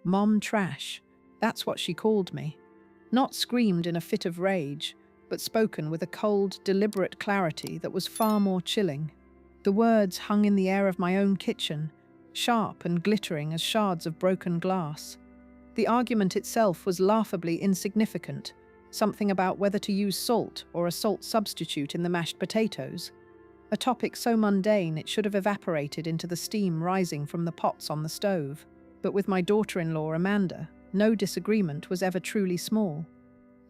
Mom trash. That's what she called me. Not screamed in a fit of rage, but spoken with a cold, deliberate clarity that was far more chilling. The words hung in the air of my own kitchen, sharp and glittering as shards of broken glass. The argument itself was laughably insignificant, something about whether to use salt or a salt substitute in the mashed potatoes. A topic so mundane it should have evaporated into the steam rising from the pots on the stove. But with my daughter-in-law Amanda, no disagreement was ever truly small.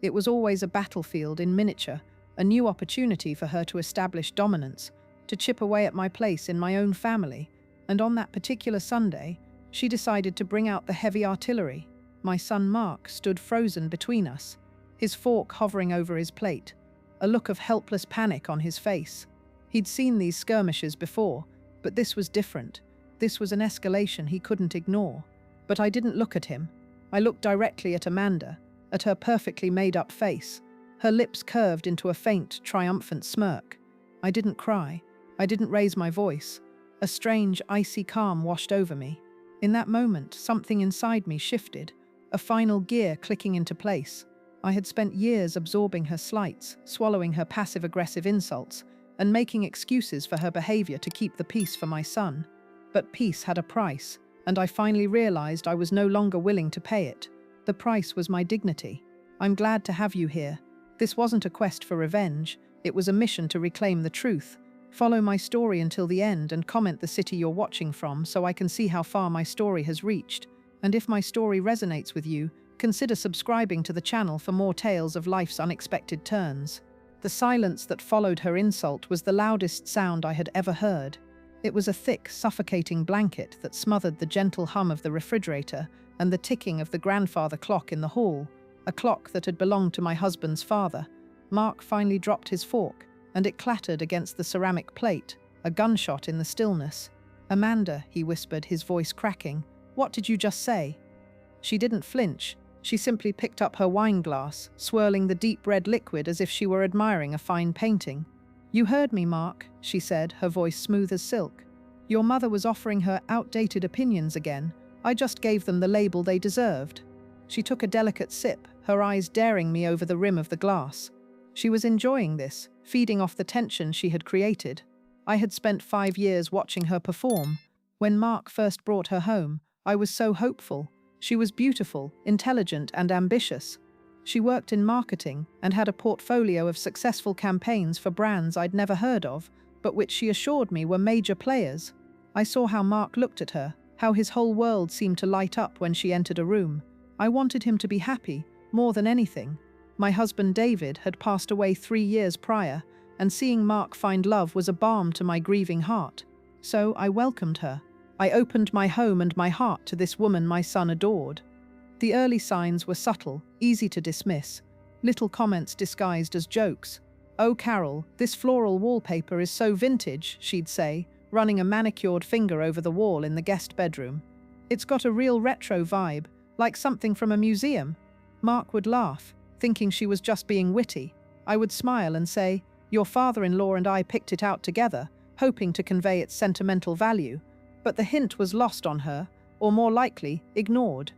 It was always a battlefield in miniature, a new opportunity for her to establish dominance, to chip away at my place in my own family, and on that particular Sunday, she decided to bring out the heavy artillery. My son Mark stood frozen between us, his fork hovering over his plate, a look of helpless panic on his face. He'd seen these skirmishes before, but this was different. This was an escalation he couldn't ignore. But I didn't look at him. I looked directly at Amanda, at her perfectly made-up face. Her lips curved into a faint, triumphant smirk. I didn't cry. I didn't raise my voice. A strange, icy calm washed over me. In that moment, something inside me shifted, a final gear clicking into place. I had spent years absorbing her slights, swallowing her passive-aggressive insults, and making excuses for her behavior to keep the peace for my son. But peace had a price, and I finally realized I was no longer willing to pay it. The price was my dignity. I'm glad to have you here. This wasn't a quest for revenge, it was a mission to reclaim the truth. Follow my story until the end and comment the city you're watching from so I can see how far my story has reached. And if my story resonates with you, consider subscribing to the channel for more tales of life's unexpected turns. The silence that followed her insult was the loudest sound I had ever heard. It was a thick, suffocating blanket that smothered the gentle hum of the refrigerator and the ticking of the grandfather clock in the hall, a clock that had belonged to my husband's father. Mark finally dropped his fork, and it clattered against the ceramic plate, a gunshot in the stillness. "Amanda," he whispered, his voice cracking, "what did you just say?" She didn't flinch. She simply picked up her wine glass, swirling the deep red liquid as if she were admiring a fine painting. "You heard me, Mark," she said, her voice smooth as silk. "Your mother was offering her outdated opinions again. I just gave them the label they deserved." She took a delicate sip, her eyes daring me over the rim of the glass. She was enjoying this, feeding off the tension she had created. I had spent 5 years watching her perform. When Mark first brought her home, I was so hopeful. She was beautiful, intelligent, and ambitious. She worked in marketing and had a portfolio of successful campaigns for brands I'd never heard of, but which she assured me were major players. I saw how Mark looked at her, how his whole world seemed to light up when she entered a room. I wanted him to be happy, more than anything. My husband David had passed away 3 years prior, and seeing Mark find love was a balm to my grieving heart. So I welcomed her. I opened my home and my heart to this woman my son adored. The early signs were subtle, easy to dismiss. Little comments disguised as jokes. "Oh, Carol, this floral wallpaper is so vintage," she'd say, running a manicured finger over the wall in the guest bedroom. "It's got a real retro vibe, like something from a museum." Mark would laugh, thinking she was just being witty. I would smile and say, "Your father-in-law and I picked it out together, hoping to convey its sentimental value." But the hint was lost on her, or more likely, ignored.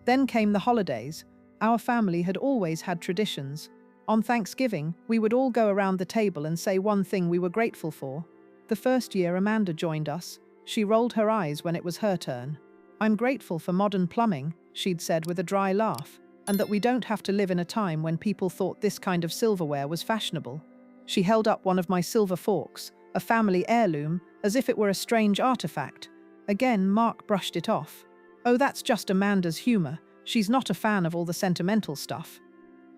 Then came the holidays. Our family had always had traditions. On Thanksgiving, we would all go around the table and say one thing we were grateful for. The first year Amanda joined us, she rolled her eyes when it was her turn. "I'm grateful for modern plumbing," she'd said with a dry laugh, "and that we don't have to live in a time when people thought this kind of silverware was fashionable." She held up one of my silver forks, a family heirloom, as if it were a strange artifact. Again, Mark brushed it off. "Oh, that's just Amanda's humor. She's not a fan of all the sentimental stuff."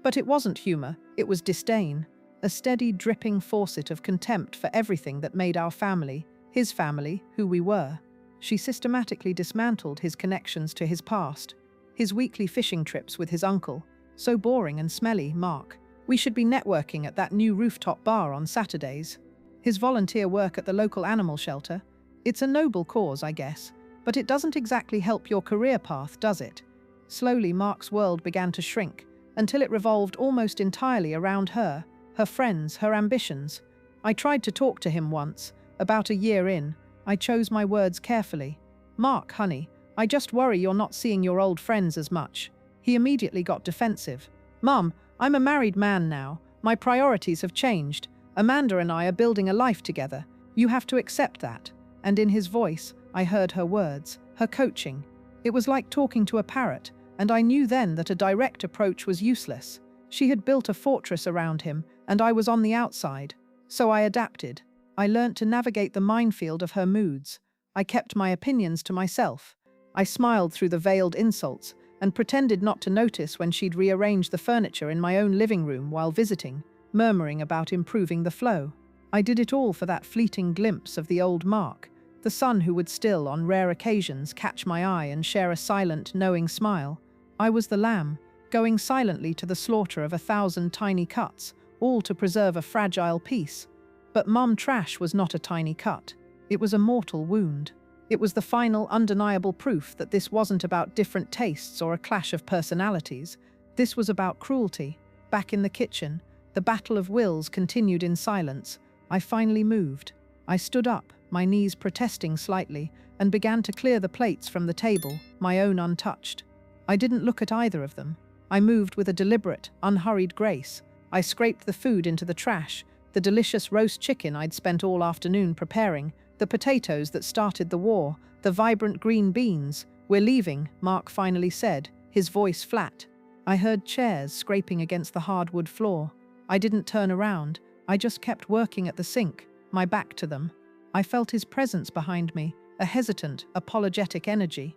But it wasn't humor, it was disdain, a steady, dripping faucet of contempt for everything that made our family, his family, who we were. She systematically dismantled his connections to his past, his weekly fishing trips with his uncle. "So boring and smelly, Mark. We should be networking at that new rooftop bar on Saturdays." His volunteer work at the local animal shelter. "It's a noble cause, I guess, but it doesn't exactly help your career path, does it?" Slowly, Mark's world began to shrink, until it revolved almost entirely around her, her friends, her ambitions. I tried to talk to him once, about a year in. I chose my words carefully. "Mark, honey, I just worry you're not seeing your old friends as much." He immediately got defensive. "Mum, I'm a married man now. My priorities have changed. Amanda and I are building a life together. You have to accept that." And in his voice, I heard her words, her coaching. It was like talking to a parrot, and I knew then that a direct approach was useless. She had built a fortress around him, and I was on the outside. So I adapted. I learnt to navigate the minefield of her moods. I kept my opinions to myself. I smiled through the veiled insults and pretended not to notice when she'd rearranged the furniture in my own living room while visiting, murmuring about improving the flow. I did it all for that fleeting glimpse of the old Mark, the son who would still, on rare occasions, catch my eye and share a silent, knowing smile. I was the lamb, going silently to the slaughter of 1,000 tiny cuts, all to preserve a fragile peace. But Mum Trash was not a tiny cut. It was a mortal wound. It was the final, undeniable proof that this wasn't about different tastes or a clash of personalities. This was about cruelty. Back in the kitchen, the battle of wills continued in silence. I finally moved. I stood up, my knees protesting slightly, and began to clear the plates from the table, my own untouched. I didn't look at either of them. I moved with a deliberate, unhurried grace. I scraped the food into the trash, the delicious roast chicken I'd spent all afternoon preparing, the potatoes that started the war, the vibrant green beans. "We're leaving," Mark finally said, his voice flat. I heard chairs scraping against the hardwood floor. I didn't turn around. I just kept working at the sink, my back to them. I felt his presence behind me, a hesitant, apologetic energy.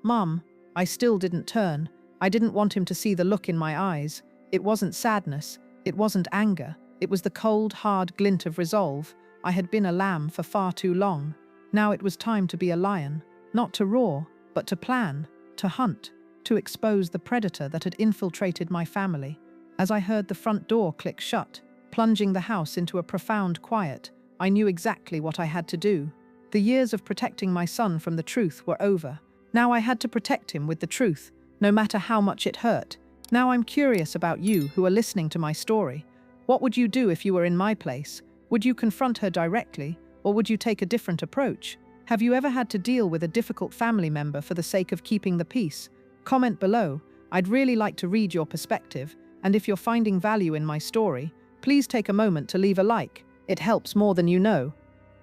"Mum," I still didn't turn. I didn't want him to see the look in my eyes. It wasn't sadness. It wasn't anger. It was the cold, hard glint of resolve. I had been a lamb for far too long. Now it was time to be a lion. Not to roar, but to plan, to hunt, to expose the predator that had infiltrated my family. As I heard the front door click shut, plunging the house into a profound quiet, I knew exactly what I had to do. The years of protecting my son from the truth were over. Now I had to protect him with the truth, no matter how much it hurt. Now I'm curious about you who are listening to my story. What would you do if you were in my place? Would you confront her directly, or would you take a different approach? Have you ever had to deal with a difficult family member for the sake of keeping the peace? Comment below. I'd really like to read your perspective, and if you're finding value in my story, please take a moment to leave a like. It helps more than you know.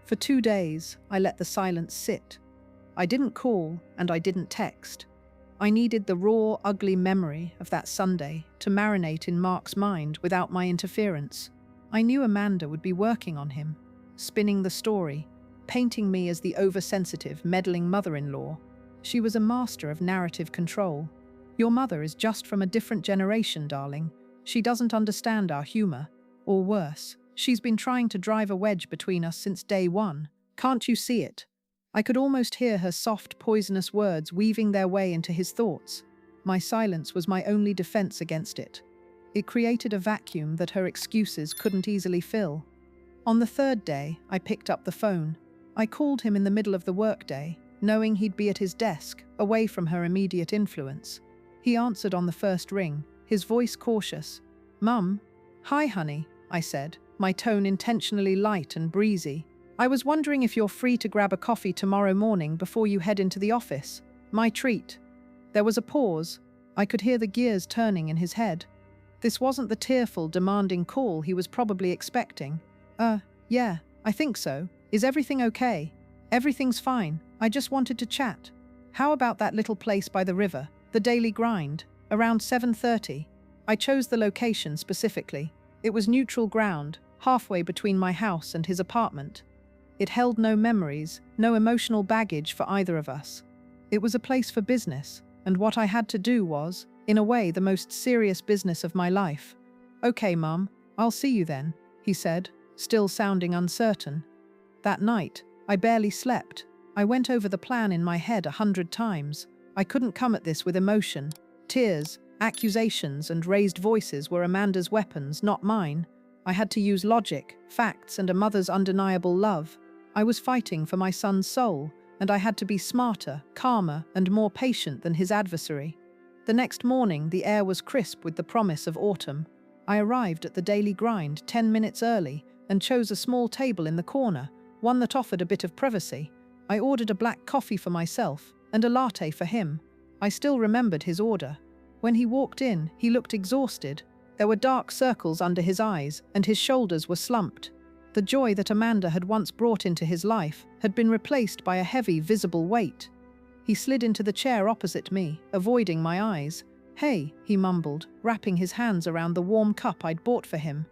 For 2 days, I let the silence sit. I didn't call, and I didn't text. I needed the raw, ugly memory of that Sunday to marinate in Mark's mind without my interference. I knew Amanda would be working on him, spinning the story, painting me as the oversensitive, meddling mother-in-law. She was a master of narrative control. "Your mother is just from a different generation, darling. She doesn't understand our humor. Or worse, she's been trying to drive a wedge between us since day one. Can't you see it?" I could almost hear her soft, poisonous words weaving their way into his thoughts. My silence was my only defense against it. It created a vacuum that her excuses couldn't easily fill. On the 3rd day, I picked up the phone. I called him in the middle of the workday, knowing he'd be at his desk, away from her immediate influence. He answered on the first ring, his voice cautious. "Mum?" "Hi, honey," I said, my tone intentionally light and breezy. "I was wondering if you're free to grab a coffee tomorrow morning before you head into the office. My treat." There was a pause. I could hear the gears turning in his head. This wasn't the tearful, demanding call he was probably expecting. Yeah, I think so. Is everything okay?" "Everything's fine. I just wanted to chat." "How about that little place by the river, the Daily Grind, around 7:30? I chose the location specifically. It was neutral ground, halfway between my house and his apartment. It held no memories, no emotional baggage for either of us. It was a place for business, and what I had to do was, in a way, the most serious business of my life. "Okay, Mum, I'll see you then," he said, still sounding uncertain. That night, I barely slept. I went over the plan in my head 100 times. I couldn't come at this with emotion. Tears, accusations, and raised voices were Amanda's weapons, not mine. I had to use logic, facts, and a mother's undeniable love. I was fighting for my son's soul, and I had to be smarter, calmer, and more patient than his adversary. The next morning, the air was crisp with the promise of autumn. I arrived at the Daily Grind 10 minutes early and chose a small table in the corner, one that offered a bit of privacy. I ordered a black coffee for myself, and a latte for him. I still remembered his order. When he walked in, he looked exhausted. There were dark circles under his eyes, and his shoulders were slumped. The joy that Amanda had once brought into his life had been replaced by a heavy, visible weight. He slid into the chair opposite me, avoiding my eyes. "Hey," he mumbled, wrapping his hands around the warm cup I'd bought for him.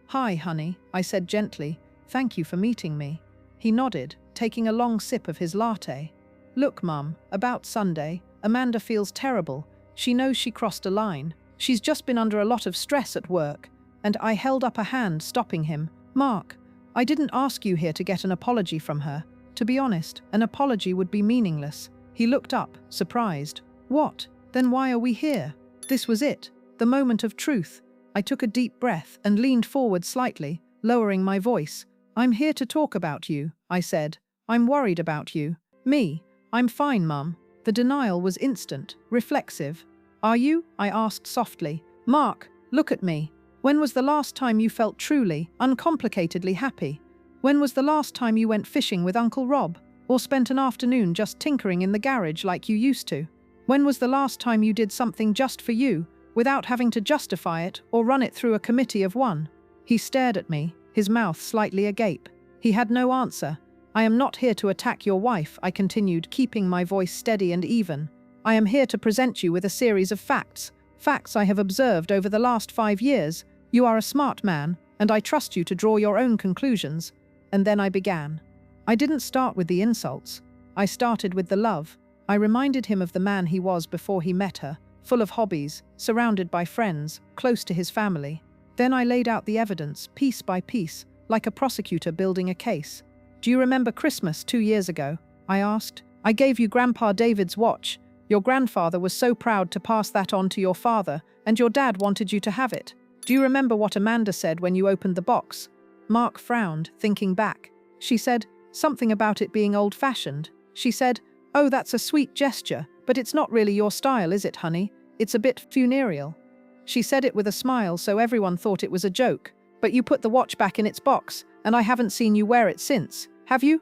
"Hi, honey," I said gently. "Thank you for meeting me." He nodded, taking a long sip of his latte. "Look, Mum, about Sunday, Amanda feels terrible. She knows she crossed a line. She's just been under a lot of stress at work." And I held up a hand, stopping him. "Mark, I didn't ask you here to get an apology from her. To be honest, an apology would be meaningless." He looked up, surprised. "What? Then why are we here?" This was it, the moment of truth. I took a deep breath and leaned forward slightly, lowering my voice. "I'm here to talk about you," I said. "I'm worried about you." "Me? I'm fine, Mum." The denial was instant, reflexive. "Are you?" I asked softly. "Mark, look at me. When was the last time you felt truly, uncomplicatedly happy? When was the last time you went fishing with Uncle Rob? Or spent an afternoon just tinkering in the garage like you used to? When was the last time you did something just for you, without having to justify it or run it through a committee of one?" He stared at me, his mouth slightly agape. He had no answer. "I am not here to attack your wife," I continued, keeping my voice steady and even. "I am here to present you with a series of facts. Facts I have observed over the last 5 years. You are a smart man, and I trust you to draw your own conclusions." And then I began. I didn't start with the insults. I started with the love. I reminded him of the man he was before he met her, full of hobbies, surrounded by friends, close to his family. Then I laid out the evidence, piece by piece, like a prosecutor building a case. "Do you remember Christmas 2 years ago?" I asked. "I gave you Grandpa David's watch. Your grandfather was so proud to pass that on to your father, and your dad wanted you to have it. Do you remember what Amanda said when you opened the box?" Mark frowned, thinking back. "She said something about it being old-fashioned. She said, 'Oh, that's a sweet gesture, but it's not really your style, is it, honey? It's a bit funereal.' She said it with a smile, so everyone thought it was a joke. But you put the watch back in its box, and I haven't seen you wear it since. Have you?"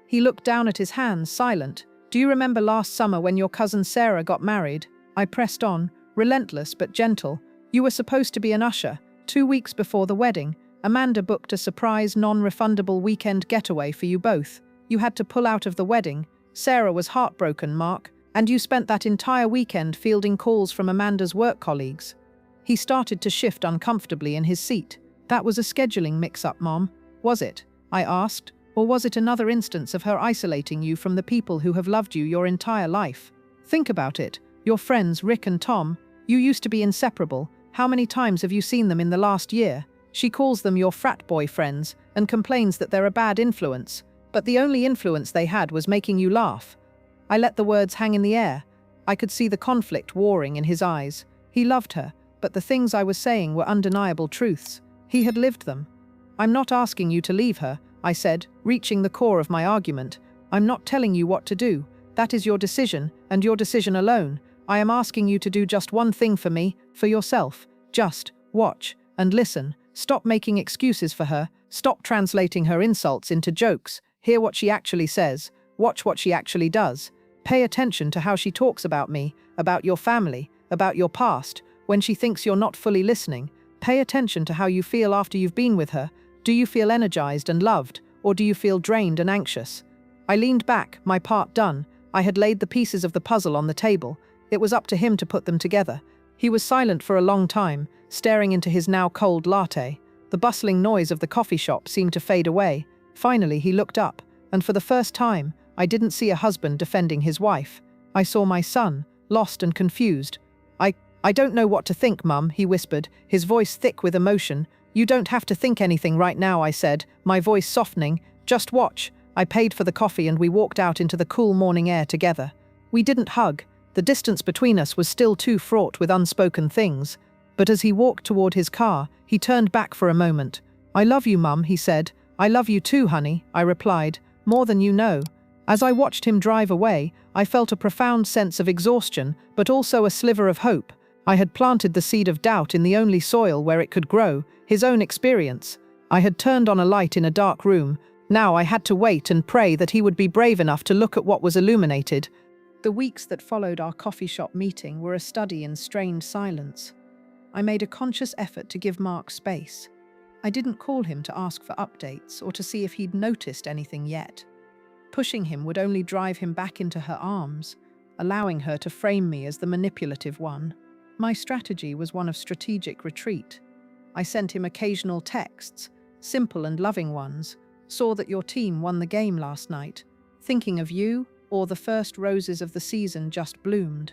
He looked down at his hands, silent. "Do you remember last summer when your cousin Sarah got married?" I pressed on, relentless but gentle. "You were supposed to be an usher. 2 weeks before the wedding, Amanda booked a surprise, non-refundable weekend getaway for you both. You had to pull out of the wedding. Sarah was heartbroken, Mark, and you spent that entire weekend fielding calls from Amanda's work colleagues." He started to shift uncomfortably in his seat. "That was a scheduling mix-up, Mom. Was it?" I asked. "Or was it another instance of her isolating you from the people who have loved you your entire life? Think about it. Your friends, Rick and Tom, you used to be inseparable. How many times have you seen them in the last year? She calls them your frat boy friends and complains that they're a bad influence. But the only influence they had was making you laugh." I let the words hang in the air. I could see the conflict warring in his eyes. He loved her, but the things I was saying were undeniable truths. He had lived them. "I'm not asking you to leave her," I said, reaching the core of my argument. "I'm not telling you what to do. That is your decision, and your decision alone. I am asking you to do just one thing for me, for yourself. Just watch and listen. Stop making excuses for her. Stop translating her insults into jokes. Hear what she actually says. Watch what she actually does. Pay attention to how she talks about me, about your family, about your past. When she thinks you're not fully listening, pay attention to how you feel after you've been with her. Do you feel energized and loved, or do you feel drained and anxious?" I leaned back, my part done. I had laid the pieces of the puzzle on the table. It was up to him to put them together. He was silent for a long time, staring into his now cold latte. The bustling noise of the coffee shop seemed to fade away. Finally, he looked up, and for the first time, I didn't see a husband defending his wife. I saw my son, lost and confused. I don't know what to think, Mum," he whispered, his voice thick with emotion. "You don't have to think anything right now," I said, my voice softening. "Just watch." I paid for the coffee and we walked out into the cool morning air together. We didn't hug. The distance between us was still too fraught with unspoken things. But as he walked toward his car, he turned back for a moment. "I love you, Mum," he said. "I love you too, honey," I replied. "More than you know." As I watched him drive away, I felt a profound sense of exhaustion, but also a sliver of hope. I had planted the seed of doubt in the only soil where it could grow, his own experience. I had turned on a light in a dark room. Now I had to wait and pray that he would be brave enough to look at what was illuminated. The weeks that followed our coffee shop meeting were a study in strained silence. I made a conscious effort to give Mark space. I didn't call him to ask for updates or to see if he'd noticed anything yet. Pushing him would only drive him back into her arms, allowing her to frame me as the manipulative one. My strategy was one of strategic retreat. I sent him occasional texts, simple and loving ones. Saw that your team won the game last night. Thinking of you, or the first roses of the season just bloomed.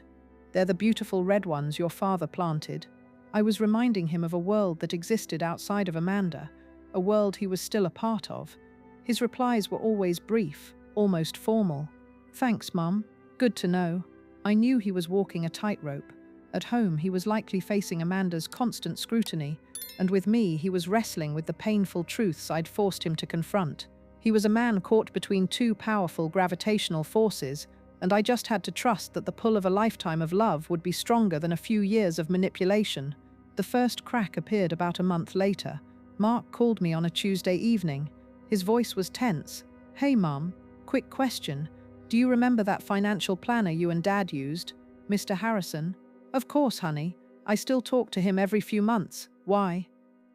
They're the beautiful red ones your father planted. I was reminding him of a world that existed outside of Amanda, a world he was still a part of. His replies were always brief, almost formal. Thanks, Mum. Good to know. I knew he was walking a tightrope. At home, he was likely facing Amanda's constant scrutiny, and with me, he was wrestling with the painful truths I'd forced him to confront. He was a man caught between two powerful gravitational forces, and I just had to trust that the pull of a lifetime of love would be stronger than a few years of manipulation. The first crack appeared about a month later. Mark called me on a Tuesday evening. His voice was tense. Hey, Mum, quick question. Do you remember that financial planner you and Dad used? Mr. Harrison? Of course, honey. I still talk to him every few months. Why?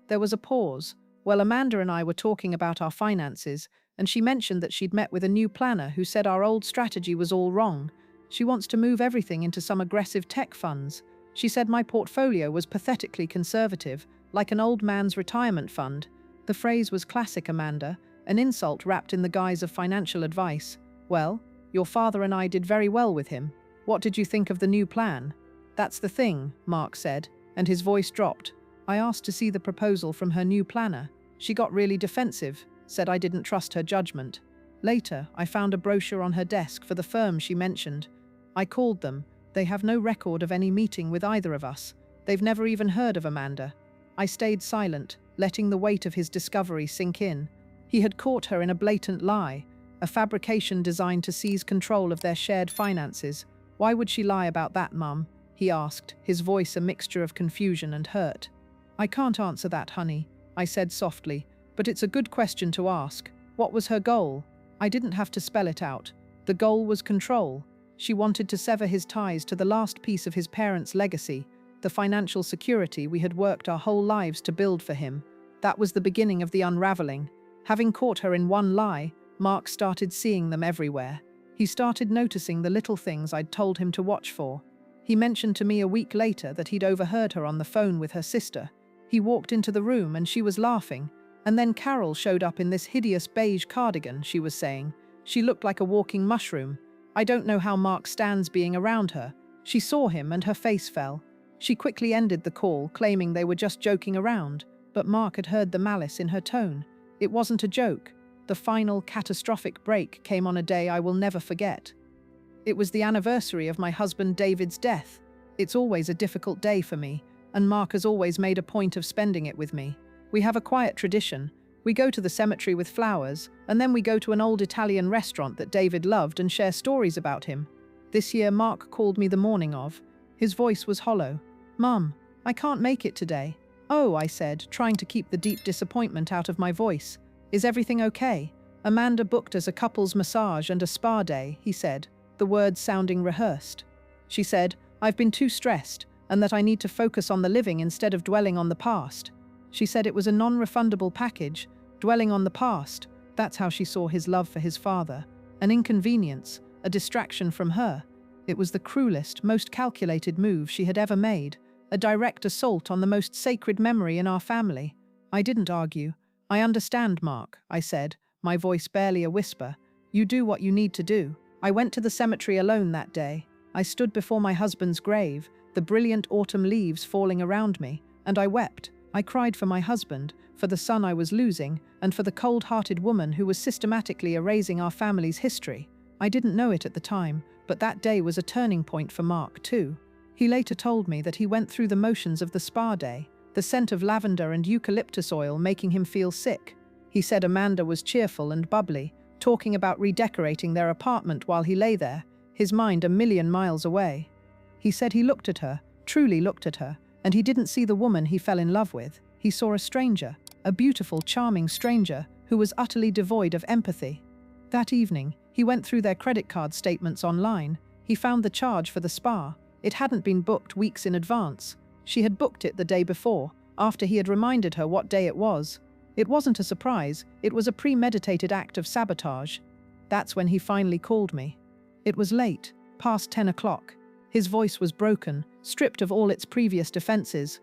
There was a pause. Well, Amanda and I were talking about our finances, and she mentioned that she'd met with a new planner who said our old strategy was all wrong. She wants to move everything into some aggressive tech funds. She said my portfolio was pathetically conservative, like an old man's retirement fund. The phrase was classic, Amanda, an insult wrapped in the guise of financial advice. Well, your father and I did very well with him. What did you think of the new plan? That's the thing, Mark said, and his voice dropped. I asked to see the proposal from her new planner. She got really defensive, said I didn't trust her judgment. Later, I found a brochure on her desk for the firm she mentioned. I called them. They have no record of any meeting with either of us. They've never even heard of Amanda. I stayed silent, letting the weight of his discovery sink in. He had caught her in a blatant lie, a fabrication designed to seize control of their shared finances. Why would she lie about that, Mum? He asked, his voice a mixture of confusion and hurt. I can't answer that, honey, I said softly, but it's a good question to ask. What was her goal? I didn't have to spell it out. The goal was control. She wanted to sever his ties to the last piece of his parents' legacy, the financial security we had worked our whole lives to build for him. That was the beginning of the unraveling. Having caught her in one lie, Mark started seeing them everywhere. He started noticing the little things I'd told him to watch for. He mentioned to me a week later that he'd overheard her on the phone with her sister. He walked into the room and she was laughing. And then Carol showed up in this hideous beige cardigan, she was saying. She looked like a walking mushroom. I don't know how Mark stands being around her. She saw him and her face fell. She quickly ended the call, claiming they were just joking around. But Mark had heard the malice in her tone. It wasn't a joke. The final catastrophic break came on a day I will never forget. It was the anniversary of my husband David's death. It's always a difficult day for me, and Mark has always made a point of spending it with me. We have a quiet tradition. We go to the cemetery with flowers, and then we go to an old Italian restaurant that David loved and share stories about him. This year, Mark called me the morning of. His voice was hollow. Mum, I can't make it today. Oh, I said, trying to keep the deep disappointment out of my voice. Is everything okay? Amanda booked us a couple's massage and a spa day, he said, the words sounding rehearsed. She said, I've been too stressed, and that I need to focus on the living instead of dwelling on the past. She said it was a non-refundable package, dwelling on the past. That's how she saw his love for his father. An inconvenience, a distraction from her. It was the cruelest, most calculated move she had ever made, a direct assault on the most sacred memory in our family. I didn't argue. I understand, Mark, I said, my voice barely a whisper. You do what you need to do. I went to the cemetery alone that day. I stood before my husband's grave, the brilliant autumn leaves falling around me, and I wept. I cried for my husband, for the son I was losing, and for the cold-hearted woman who was systematically erasing our family's history. I didn't know it at the time, but that day was a turning point for Mark, too. He later told me that he went through the motions of the spa day, the scent of lavender and eucalyptus oil making him feel sick. He said Amanda was cheerful and bubbly, talking about redecorating their apartment while he lay there, his mind a million miles away. He said he looked at her, truly looked at her, and he didn't see the woman he fell in love with. He saw a stranger, a beautiful, charming stranger who was utterly devoid of empathy. That evening, he went through their credit card statements online. He found the charge for the spa. It hadn't been booked weeks in advance. She had booked it the day before, after he had reminded her what day it was. It wasn't a surprise, it was a premeditated act of sabotage. That's when he finally called me. It was late, past 10 o'clock. His voice was broken, stripped of all its previous defenses.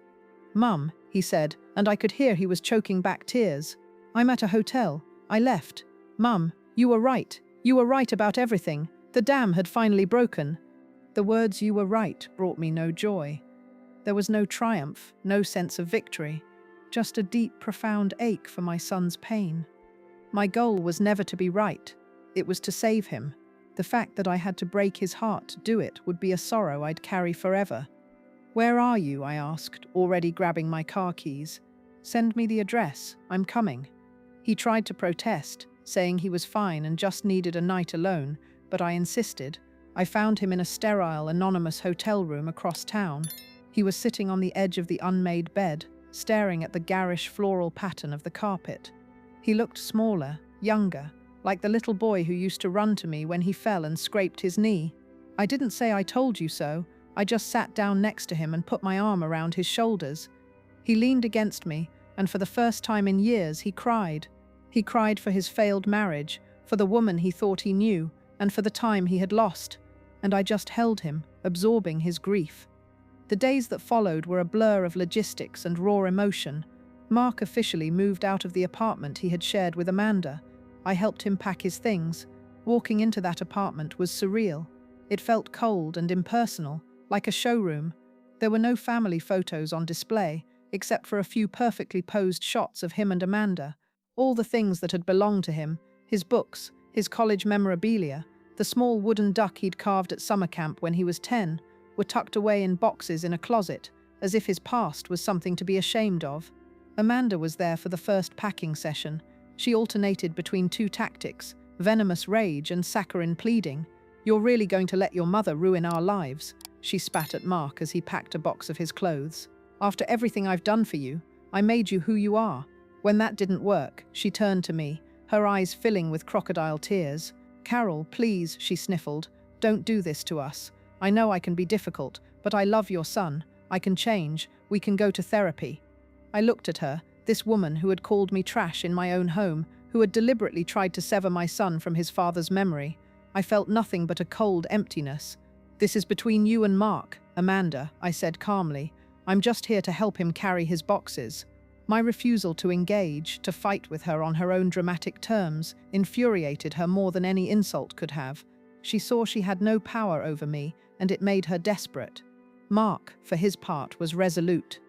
"Mum," he said, and I could hear he was choking back tears. "I'm at a hotel. I left. Mum, you were right. You were right about everything. The dam had finally broken." The words "you were right" brought me no joy. There was no triumph, no sense of victory, just a deep, profound ache for my son's pain. My goal was never to be right. It was to save him. The fact that I had to break his heart to do it would be a sorrow I'd carry forever. "Where are you?" I asked, already grabbing my car keys. "Send me the address. I'm coming." He tried to protest, saying he was fine and just needed a night alone, but I insisted. I found him in a sterile, anonymous hotel room across town. He was sitting on the edge of the unmade bed, staring at the garish floral pattern of the carpet. He looked smaller, younger, like the little boy who used to run to me when he fell and scraped his knee. I didn't say "I told you so." I just sat down next to him and put my arm around his shoulders. He leaned against me, and for the first time in years he cried. He cried for his failed marriage, for the woman he thought he knew, and for the time he had lost. And I just held him, absorbing his grief. The days that followed were a blur of logistics and raw emotion. Mark officially moved out of the apartment he had shared with Amanda. I helped him pack his things. Walking into that apartment was surreal. It felt cold and impersonal, like a showroom. There were no family photos on display, except for a few perfectly posed shots of him and Amanda. All the things that had belonged to him, his books, his college memorabilia, the small wooden duck he'd carved at summer camp when he was 10, were tucked away in boxes in a closet, as if his past was something to be ashamed of. Amanda was there for the first packing session. She alternated between two tactics, venomous rage and saccharine pleading. "You're really going to let your mother ruin our lives?" She spat at Mark as he packed a box of his clothes. "After everything I've done for you, I made you who you are." When that didn't work, she turned to me, her eyes filling with crocodile tears. "Carol, please," she sniffled, "don't do this to us. I know I can be difficult, but I love your son. I can change. We can go to therapy." I looked at her, this woman who had called me trash in my own home, who had deliberately tried to sever my son from his father's memory. I felt nothing but a cold emptiness. "This is between you and Mark, Amanda," I said calmly. "I'm just here to help him carry his boxes." My refusal to engage, to fight with her on her own dramatic terms, infuriated her more than any insult could have. She saw she had no power over me, and it made her desperate. Mark, for his part, was resolute.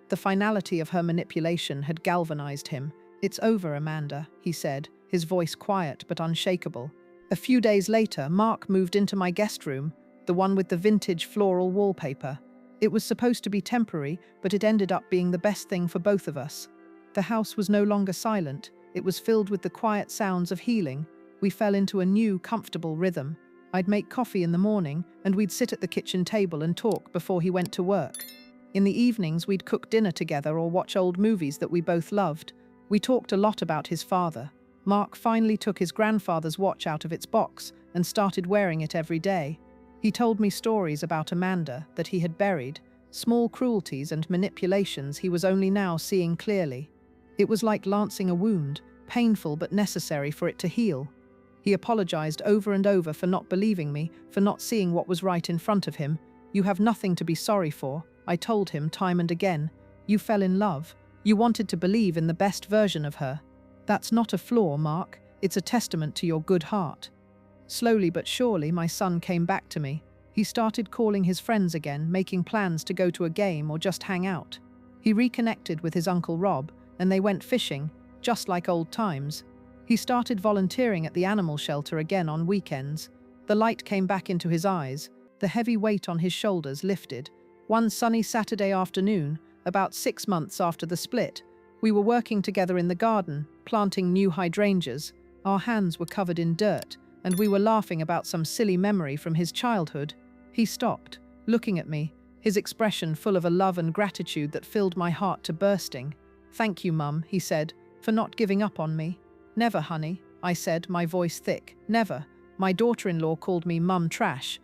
The finality of her manipulation had galvanized him. "It's over, Amanda," he said, his voice quiet but unshakable. A few days later, Mark moved into my guest room, the one with the vintage floral wallpaper. It was supposed to be temporary, but it ended up being the best thing for both of us. The house was no longer silent. It was filled with the quiet sounds of healing. We fell into a new, comfortable rhythm. I'd make coffee in the morning, and we'd sit at the kitchen table and talk before he went to work. In the evenings, we'd cook dinner together or watch old movies that we both loved. We talked a lot about his father. Mark finally took his grandfather's watch out of its box and started wearing it every day. He told me stories about Amanda that he had buried, small cruelties and manipulations he was only now seeing clearly. It was like lancing a wound, painful but necessary for it to heal. He apologized over and over for not believing me, for not seeing what was right in front of him. "You have nothing to be sorry for," I told him time and again. "You fell in love. You wanted to believe in the best version of her. That's not a flaw, Mark. It's a testament to your good heart." Slowly but surely, my son came back to me. He started calling his friends again, making plans to go to a game or just hang out. He reconnected with his Uncle Rob, and they went fishing, just like old times. He started volunteering at the animal shelter again on weekends. The light came back into his eyes. The heavy weight on his shoulders lifted. One sunny Saturday afternoon, about 6 months after the split, we were working together in the garden, planting new hydrangeas. Our hands were covered in dirt, and we were laughing about some silly memory from his childhood. He stopped, looking at me, his expression full of a love and gratitude that filled my heart to bursting. "Thank you, Mum," he said, "for not giving up on me." "Never, honey," I said, my voice thick. "Never. My daughter-in-law called me Mum Trash,